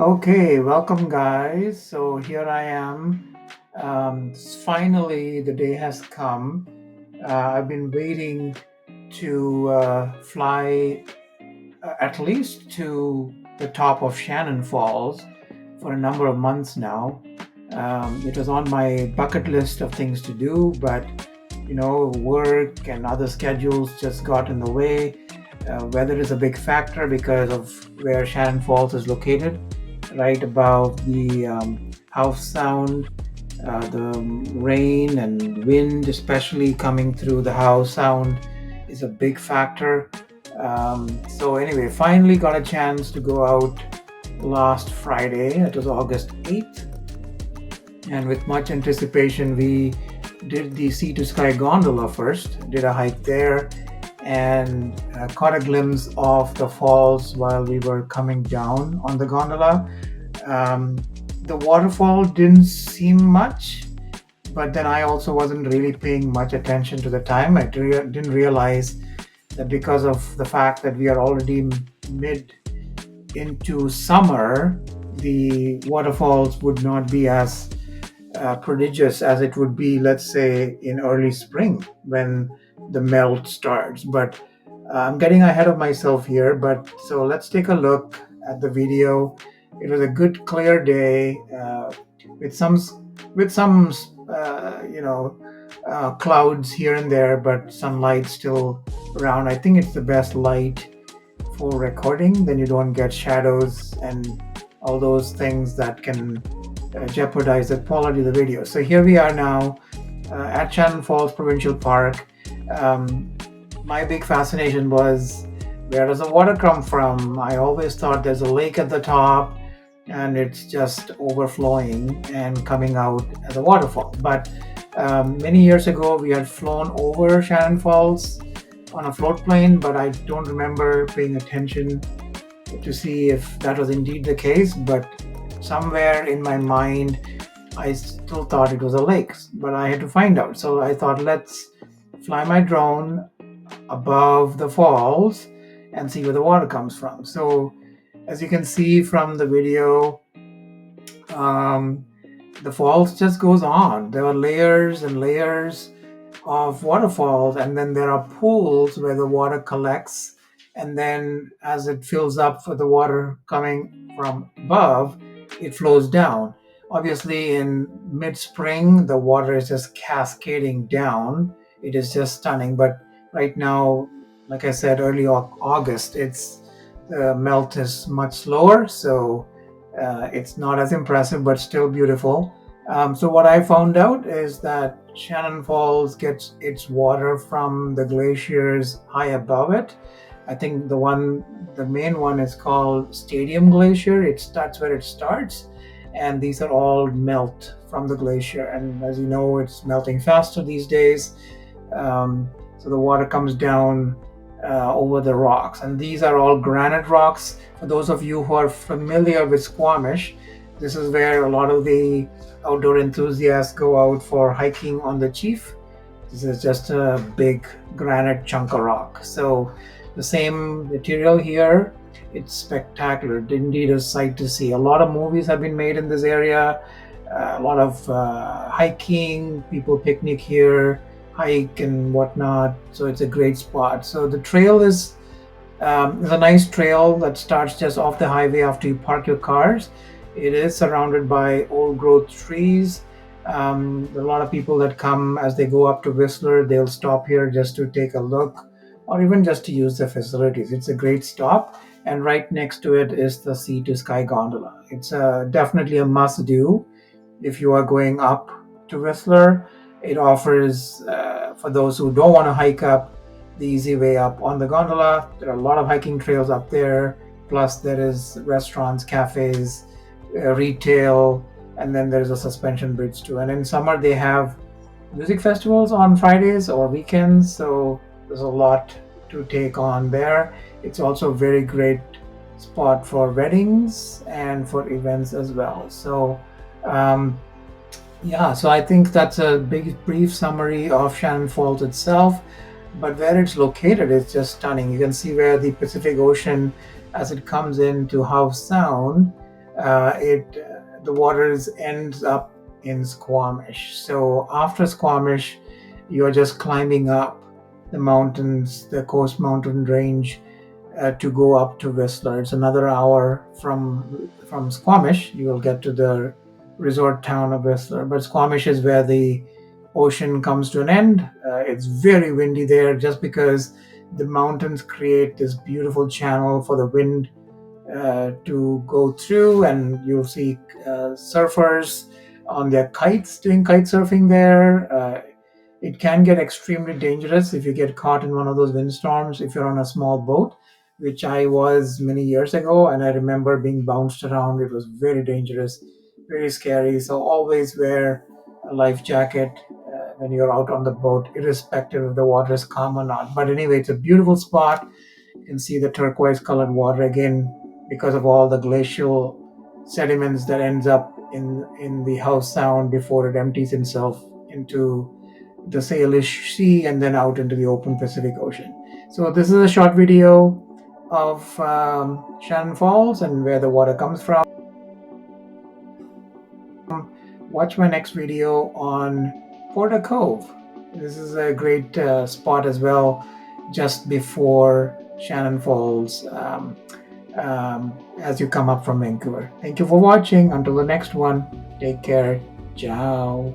Okay, welcome guys. So here I am. Finally, the day has come. I've been waiting to fly at least to the top of Shannon Falls for a number of months now. It was on my bucket list of things to do, but work and other schedules just got in the way. Weather is a big factor because of where Shannon Falls is located, right above the house sound. The rain and wind, especially coming through the house sound, is a big factor. So, anyway, finally got a chance to go out last Friday. It was August 8th, and with much anticipation, we did the Sea to Sky gondola first, did a hike there, and caught a glimpse of the falls while we were coming down on the gondola. Um, the waterfall didn't seem much, but then I also wasn't really paying much attention to the time. Didn't realize that because of the fact that we are already mid into summer, the waterfalls would not be as prodigious as it would be, let's say, in early spring when the melt starts. But I'm getting ahead of myself here. But so let's take a look at the video. It was a good, clear day with some with some clouds here and there, but sunlight still around. I think it's the best light for recording. Then you don't get shadows and all those things that can jeopardize the quality of the video. So here we are now at Shannon Falls Provincial Park. Um, my big fascination was, where does the water come from? I always thought there's a lake at the top and it's just overflowing and coming out as a waterfall. But many years ago, we had flown over Shannon Falls on a float plane, but I don't remember paying attention to see if that was indeed the case. But somewhere in my mind, I still thought it was a lake, but I had to find out. So I thought, let's fly my drone above the falls and see where the water comes from. So, as you can see from the video, um, the falls just goes on. There are layers and layers of waterfalls, and then there are pools where the water collects, and then as it fills up for the water coming from above, it flows down. Obviously, in mid-spring, the water is just cascading down. It is just stunning. But right now, like I said, early August, it's the melt is much slower, so it's not as impressive, but still beautiful. So what I found out is that Shannon Falls gets its water from the glaciers high above it. I think the main one is called Stadium Glacier. That's where it starts, and these are all melt from the glacier. And as you know, it's melting faster these days. So the water comes down over the rocks, and these are all granite rocks. For those of you who are familiar with Squamish, this is where a lot of the outdoor enthusiasts go out for hiking on the Chief. This is just a big granite chunk of rock. So the same material here. It's spectacular. Indeed, a sight to see. A lot of movies have been made in this area. A lot of hiking. People picnic here, hike and whatnot. So it's a great spot. So the trail is a nice trail that starts just off the highway after you park your cars. It is surrounded by old growth trees. A lot of people that come as they go up to Whistler, they'll stop here just to take a look or even just to use the facilities. It's a great stop. And right next to it is the Sea to Sky gondola. It's definitely a must do if you are going up to Whistler. It offers, for those who don't want to hike up, the easy way up on the gondola. There are a lot of hiking trails up there. Plus, there is restaurants, cafes, retail, and then there's a suspension bridge too. And in summer, they have music festivals on Fridays or weekends. So there's a lot to take on there. It's also a very great spot for weddings and for events as well. So, so I think that's a brief summary of Shannon Falls itself. But where it's located is just stunning. You can see where the Pacific Ocean, as it comes into Howe Sound, The waters ends up in Squamish. So after Squamish, you're just climbing up the mountains, the Coast Mountain Range, to go up to Whistler. It's another hour from Squamish. You will get to the resort town of Whistler. But Squamish is where the ocean comes to an end. It's very windy there, just because the mountains create this beautiful channel for the wind to go through, and you'll see surfers on their kites doing kite surfing there. It can get extremely dangerous if you get caught in one of those windstorms if you're on a small boat, which I was many years ago, and I remember being bounced around. It was very dangerous, very scary. So always wear a life jacket when you're out on the boat, irrespective if the water is calm or not. But anyway, it's a beautiful spot. You can see the turquoise colored water again because of all the glacial sediments that ends up in the House Sound before it empties itself into the Salish Sea and then out into the open Pacific Ocean. So this is a short video of Shannon Falls and where the water comes from. Watch my next video on Porter Cove. This is a great spot as well, just before Shannon Falls, as you come up from Vancouver. Thank you for watching. Until the next one, take care. Ciao.